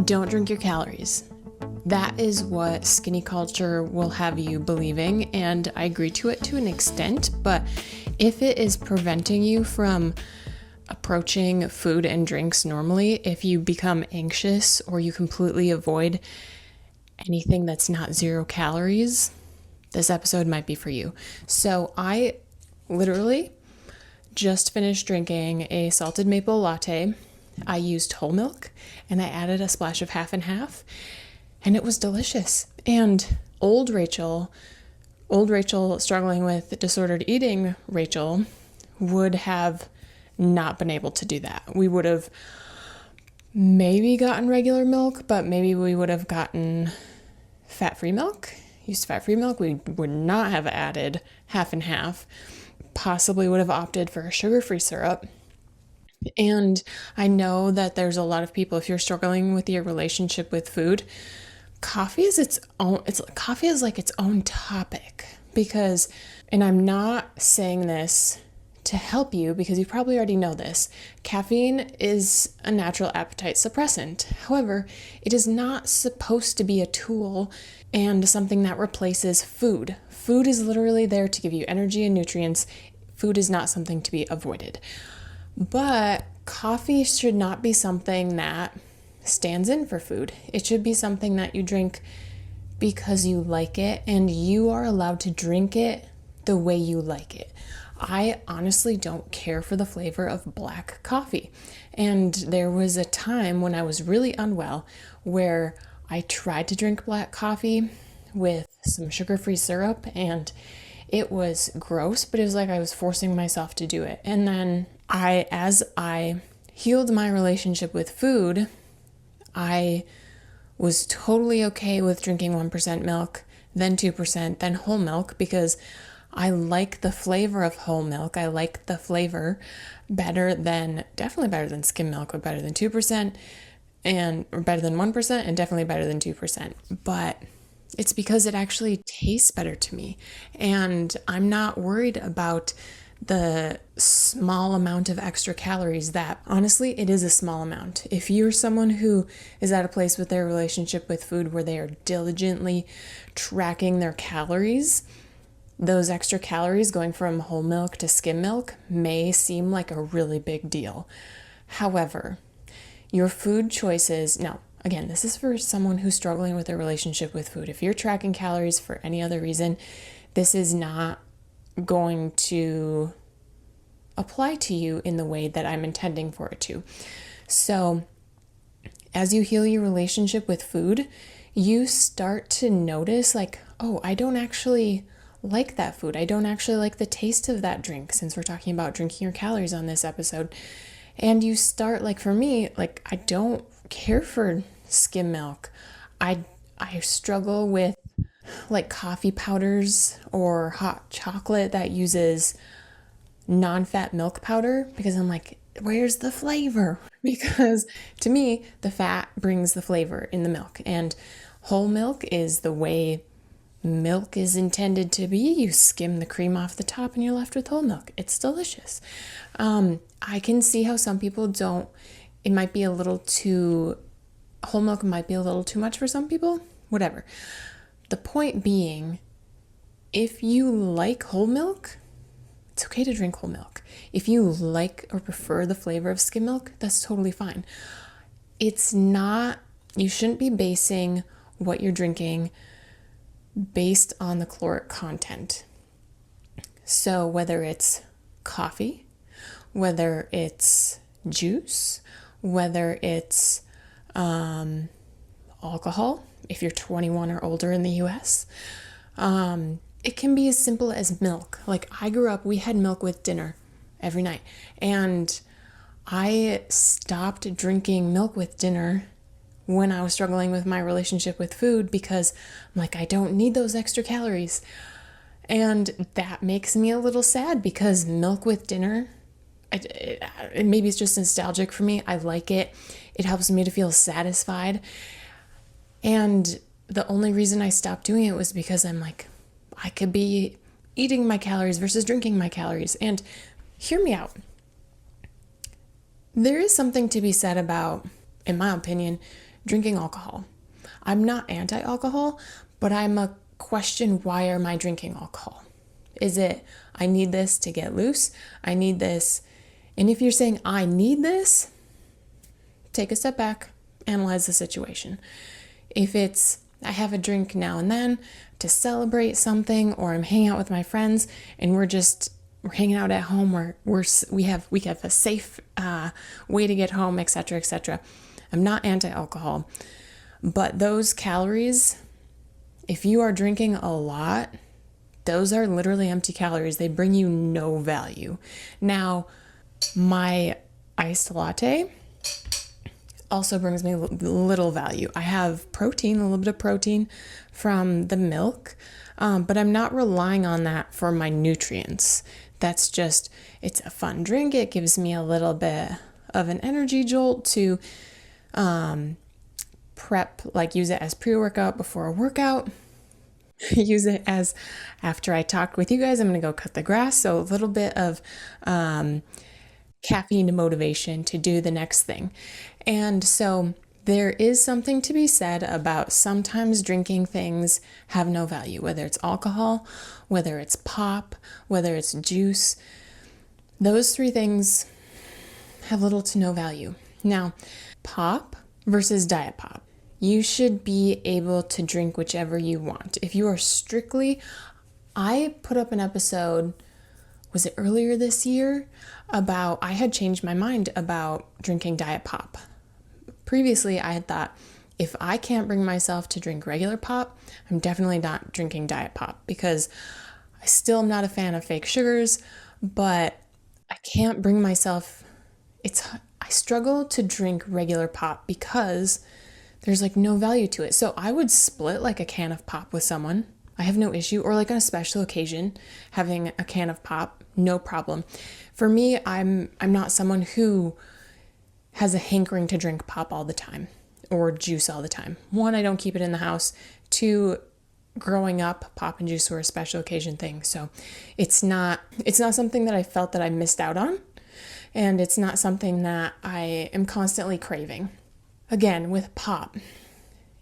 Don't drink your calories. That is what skinny culture will have you believing, and I agree to it to an extent, but if it is preventing you from approaching food and drinks normally, if you become anxious or you completely avoid anything that's not 0 calories, this episode might be for you. So I literally just finished drinking a salted maple latte. I used whole milk and I added a splash of half and half, and it was delicious. And old Rachel, struggling with disordered eating Rachel, would have not been able to do that. We would have maybe gotten regular milk, but maybe we would have gotten fat-free milk. Used fat-free milk. We would not have added half and half. Possibly would have opted for a sugar-free syrup. And I know that there's a lot of people, if you're struggling with your relationship with food, coffee is like its own topic, because, and I'm not saying this to help you because you probably already know this, caffeine is a natural appetite suppressant. However, it is not supposed to be a tool and something that replaces food. Food is literally there to give you energy and nutrients. Food is not something to be avoided. But coffee should not be something that stands in for food. It should be something that you drink because you like it, and you are allowed to drink it the way you like it. I honestly don't care for the flavor of black coffee. And there was a time when I was really unwell where I tried to drink black coffee with some sugar-free syrup, and it was gross, but it was like I was forcing myself to do it. And then as I healed my relationship with food, I was totally okay with drinking 1% milk, then 2%, then whole milk, because I like the flavor of whole milk. I like the flavor definitely better than skim milk, but better than 2% or better than 1%, and definitely better than 2%. But it's because it actually tastes better to me. And I'm not worried about the small amount of extra calories that, honestly, it is a small amount. If you're someone who is at a place with their relationship with food where they are diligently tracking their calories, those extra calories going from whole milk to skim milk may seem like a really big deal. However, your food choices, now, again, this is for someone who's struggling with their relationship with food. If you're tracking calories for any other reason, this is not going to apply to you in the way that I'm intending for it to. So as you heal your relationship with food, you start to notice like, oh, I don't actually like that food. I don't actually like the taste of that drink, since we're talking about drinking your calories on this episode. And you start, like for me, like I don't care for skim milk. I struggle with like coffee powders or hot chocolate that uses non-fat milk powder, because I'm like, where's the flavor? Because to me, the fat brings the flavor in the milk, and whole milk is the way milk is intended to be. You skim the cream off the top and you're left with whole milk. It's delicious. I can see how some people whole milk might be a little too much for some people, whatever. The point being, if you like whole milk, it's okay to drink whole milk. If you like or prefer the flavor of skim milk, that's totally fine. You shouldn't be basing what you're drinking based on the caloric content. So whether it's coffee, whether it's juice, whether it's alcohol, if you're 21 or older in the US, it can be as simple as milk. Like I grew up, we had milk with dinner every night, and I stopped drinking milk with dinner when I was struggling with my relationship with food, because I'm like, I don't need those extra calories. And that makes me a little sad, because milk with dinner, maybe it's just nostalgic for me. I like it. It helps me to feel satisfied. And the only reason I stopped doing it was because I'm like, I could be eating my calories versus drinking my calories. And hear me out. There is something to be said about, in my opinion, drinking alcohol. I'm not anti-alcohol, but I'm a question, why am I drinking alcohol? Is it, I need this to get loose? I need this. And if you're saying, I need this, take a step back, analyze the situation. If it's, I have a drink now and then to celebrate something, or I'm hanging out with my friends and we're hanging out at home, where we have a safe way to get home, etc., etc. I'm not anti-alcohol, but those calories, if you are drinking a lot, those are literally empty calories. They bring you no value. Now, my iced latte also brings me little value. I have protein, a little bit of protein from the milk, but I'm not relying on that for my nutrients. That's just, it's a fun drink. It gives me a little bit of an energy jolt to prep, like use it as pre-workout before a workout. Use it as after I talk with you guys, I'm going to go cut the grass. So a little bit of caffeine motivation to do the next thing. And so there is something to be said about sometimes drinking things have no value, whether it's alcohol, whether it's pop, whether it's juice. Those three things have little to no value. Now, pop versus diet pop. You should be able to drink whichever you want. If you are strictly, I put up an episode, was it earlier this year, about, I had changed my mind about drinking diet pop. Previously, I had thought, if I can't bring myself to drink regular pop, I'm definitely not drinking diet pop, because I still am not a fan of fake sugars, but I can't bring myself, I struggle to drink regular pop because there's like no value to it. So I would split like a can of pop with someone. I have no issue. Or like on a special occasion, having a can of pop, no problem. For me, I'm not someone who has a hankering to drink pop all the time or juice all the time. One, I don't keep it in the house. Two, growing up, pop and juice were a special occasion thing. So it's not something that I felt that I missed out on. And it's not something that I am constantly craving. Again, with pop,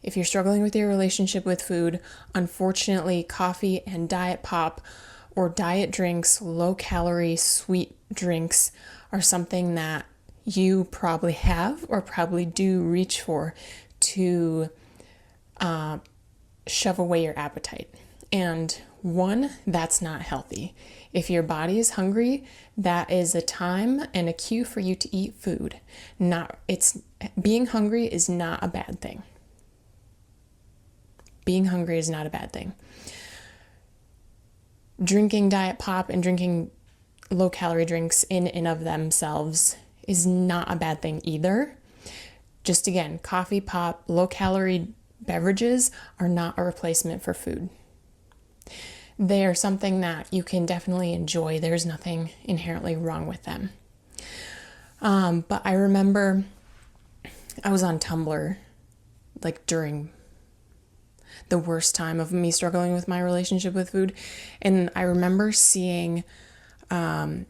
if you're struggling with your relationship with food, unfortunately, coffee and diet pop or diet drinks, low calorie, sweet drinks are something that you probably have or probably do reach for to shove away your appetite. And one, that's not healthy. If your body is hungry, that is a time and a cue for you to eat food. Being hungry is not a bad thing. Being hungry is not a bad thing. Drinking diet pop and drinking low calorie drinks in and of themselves is not a bad thing either. Just again, coffee, pop, low calorie beverages are not a replacement for food. They are something that you can definitely enjoy. There's nothing inherently wrong with them. But I remember I was on Tumblr like during the worst time of me struggling with my relationship with food. And I remember seeing an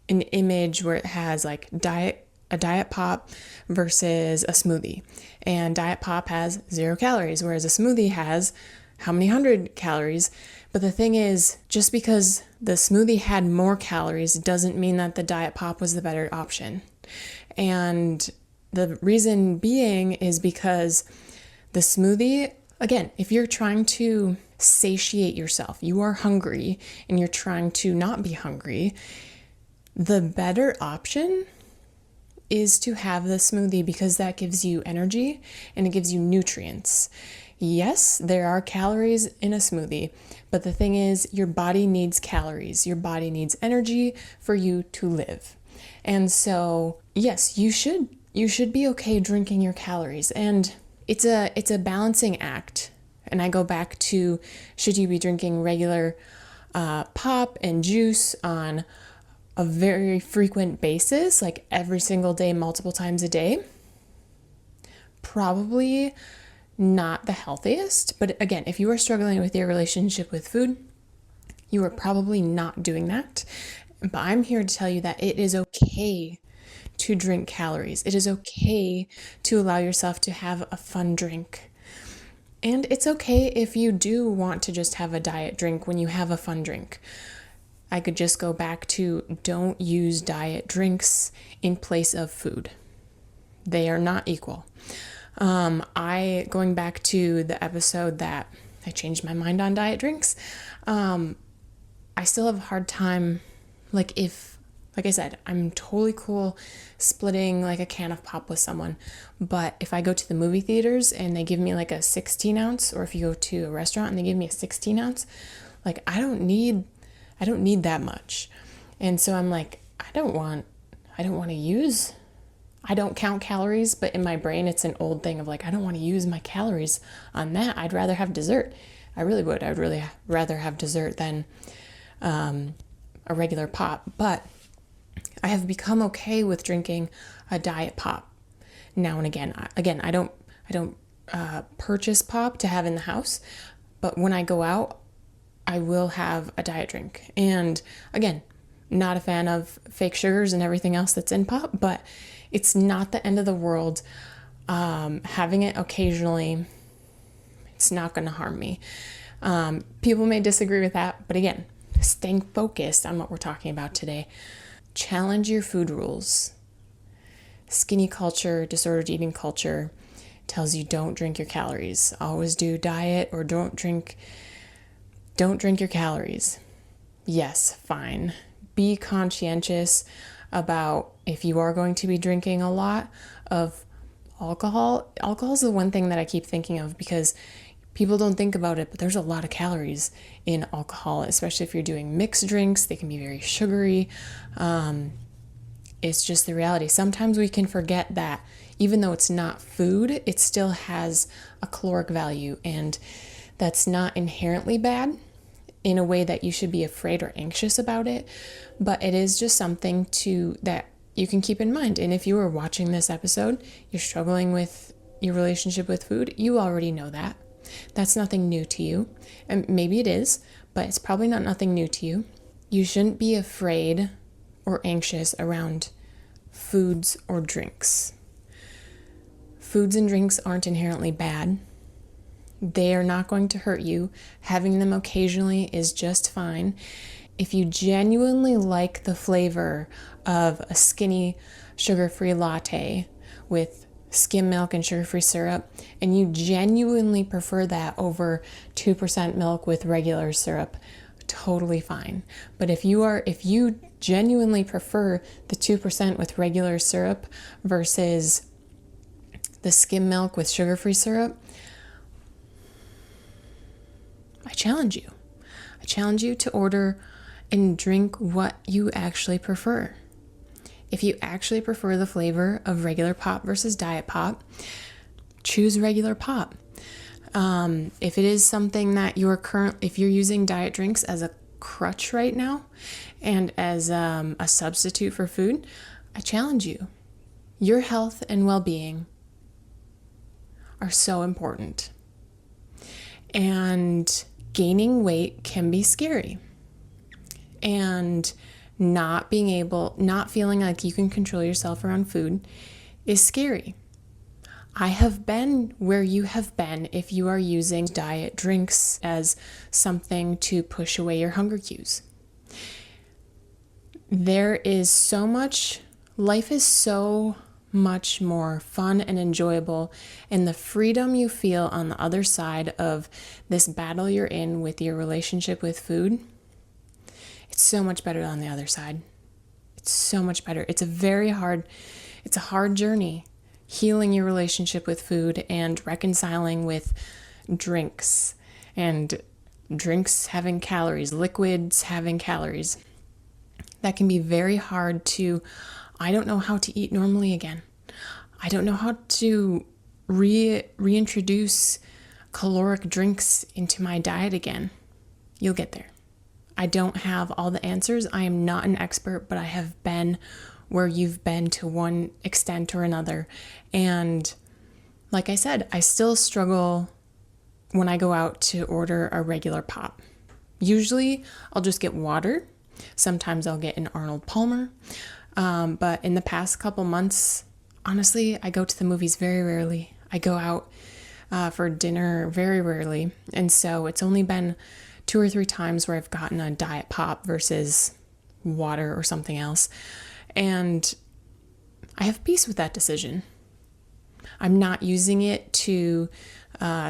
image where it has like a diet pop versus a smoothie. And diet pop has 0 calories, whereas a smoothie has how many 100 calories. But the thing is, just because the smoothie had more calories doesn't mean that the diet pop was the better option. And the reason being is because the smoothie, again, if you're trying to satiate yourself, you are hungry and you're trying to not be hungry, the better option is to have the smoothie because that gives you energy and it gives you nutrients. Yes, there are calories in a smoothie, but the thing is, your body needs calories. Your body needs energy for you to live. And so, yes, you should be okay drinking your calories. And it's a balancing act. And I go back to, should you be drinking regular pop and juice on a very frequent basis, like every single day, multiple times a day? Probably not the healthiest. But again, if you are struggling with your relationship with food, you are probably not doing that. But I'm here to tell you that it is okay to drink calories. It is okay to allow yourself to have a fun drink. And it's okay if you do want to just have a diet drink when you have a fun drink. I could just go back to don't use diet drinks in place of food. They are not equal. Going back to the episode that I changed my mind on diet drinks, I still have a hard time, like I said, I'm totally cool splitting like a can of pop with someone. But if I go to the movie theaters and they give me like a 16 ounce, or if you go to a restaurant and they give me a 16 ounce, like I don't need that much. And so I'm like, I don't want to use, I don't count calories, but in my brain, it's an old thing of like, I don't want to use my calories on that. I'd rather have dessert. I really would. I would really rather have dessert than a regular pop. But I have become okay with drinking a diet pop now and again. I don't purchase pop to have in the house, but when I go out, I will have a diet drink. And again, not a fan of fake sugars and everything else that's in pop, but it's not the end of the world. Having it occasionally, it's not going to harm me. People may disagree with that, but again, staying focused on what we're talking about today. Challenge your food rules. Skinny culture, disordered eating culture tells you don't drink your calories. Always do diet or don't drink your calories. Yes, fine. Be conscientious about if you are going to be drinking a lot of alcohol. Alcohol is the one thing that I keep thinking of because people don't think about it, but there's a lot of calories in alcohol, especially if you're doing mixed drinks. They can be very sugary. It's just the reality. Sometimes we can forget that even though it's not food, it still has a caloric value, and that's not inherently bad in a way that you should be afraid or anxious about it, but it is just something that you can keep in mind. And if you are watching this episode, you're struggling with your relationship with food, you already know that. That's nothing new to you. And maybe it is, but it's probably not nothing new to you. You shouldn't be afraid or anxious around foods or drinks. Foods and drinks aren't inherently bad. They are not going to hurt you. Having them occasionally is just fine. If you genuinely like the flavor of a skinny sugar-free latte with skim milk and sugar-free syrup, and you genuinely prefer that over 2% milk with regular syrup, totally fine. But if you genuinely prefer the 2% with regular syrup versus the skim milk with sugar-free syrup, I challenge you. I challenge you to order and drink what you actually prefer. If you actually prefer the flavor of regular pop versus diet pop, choose regular pop. If it is something that if you're using diet drinks as a crutch right now and as a substitute for food, I challenge you. Your health and well-being are so important. And gaining weight can be scary. And not feeling like you can control yourself around food is scary. I have been where you have been if you are using diet drinks as something to push away your hunger cues. Life is so much more fun and enjoyable, and the freedom you feel on the other side of this battle you're in with your relationship with food, it's so much better on the other side. It's so much better. It's a hard journey, healing your relationship with food and reconciling with drinks, and drinks having calories, liquids having calories. That can be very hard I don't know how to eat normally again. I don't know how to reintroduce caloric drinks into my diet again. You'll get there. I don't have all the answers. I am not an expert, but I have been where you've been to one extent or another. And like I said, I still struggle when I go out to order a regular pop. Usually I'll just get water. Sometimes I'll get an Arnold Palmer. But in the past couple months, honestly, I go to the movies very rarely. I go out for dinner very rarely. And so it's only been 2 or 3 times where I've gotten a diet pop versus water or something else. And I have peace with that decision. I'm not using it to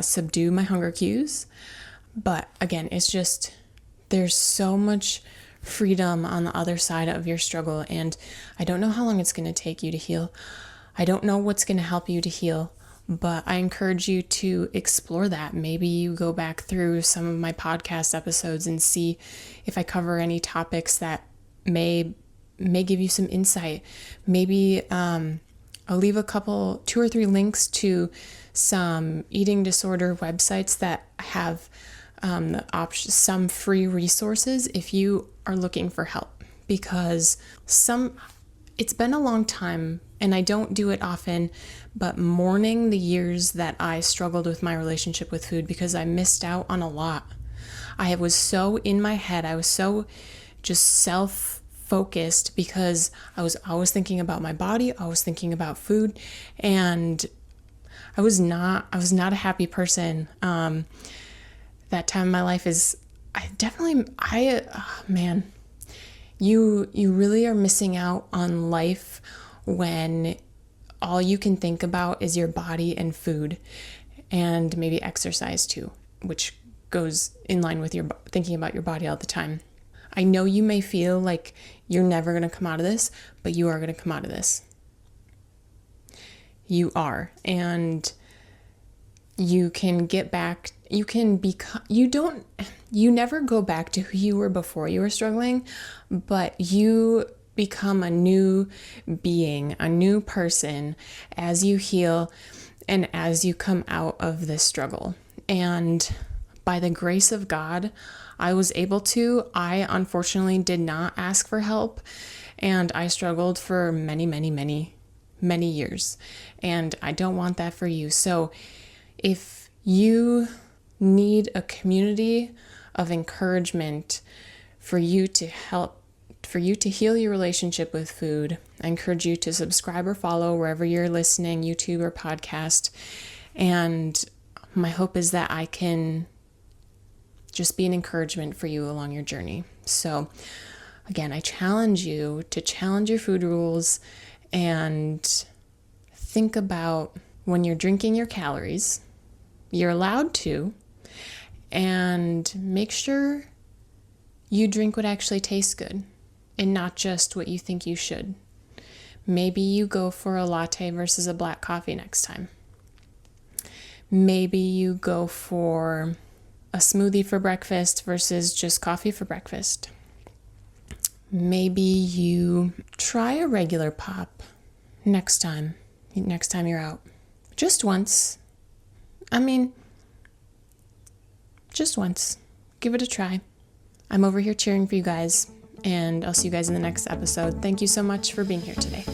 subdue my hunger cues. But again, it's just, there's so much freedom on the other side of your struggle. And I don't know how long it's going to take you to heal. I don't know what's going to help you to heal. But I encourage you to explore that. Maybe you go back through some of my podcast episodes and see if I cover any topics that may give you some insight. Maybe I'll leave 2 or 3 links to some eating disorder websites that have some free resources if you are looking for help. Because it's been a long time, and I don't do it often, but mourning the years that I struggled with my relationship with food because I missed out on a lot. I was so in my head. I was so just self-focused because I was always thinking about my body. I was thinking about food, and I was not a happy person. That time in my life man, you really are missing out on life when all you can think about is your body and food, and maybe exercise too, which goes in line with your thinking about your body all the time. I know you may feel like you're never going to come out of this, but you are going to come out of this. You are. And you can get back, you can become, you never go back to who you were before you were struggling, but you become a new being, a new person as you heal and as you come out of this struggle. And by the grace of God, I was able to. I unfortunately did not ask for help, and I struggled for many, many, many, many years. And I don't want that for you. So if you need a community of encouragement for you to heal your relationship with food, I encourage you to subscribe or follow wherever you're listening, YouTube or podcast. And my hope is that I can just be an encouragement for you along your journey. So again, I challenge you to challenge your food rules and think about when you're drinking your calories, you're allowed to, and make sure you drink what actually tastes good and not just what you think you should. Maybe you go for a latte versus a black coffee next time. Maybe you go for a smoothie for breakfast versus just coffee for breakfast. Maybe you try a regular pop next time you're out. Just once. Just once. Give it a try. I'm over here cheering for you guys, and I'll see you guys in the next episode. Thank you so much for being here today.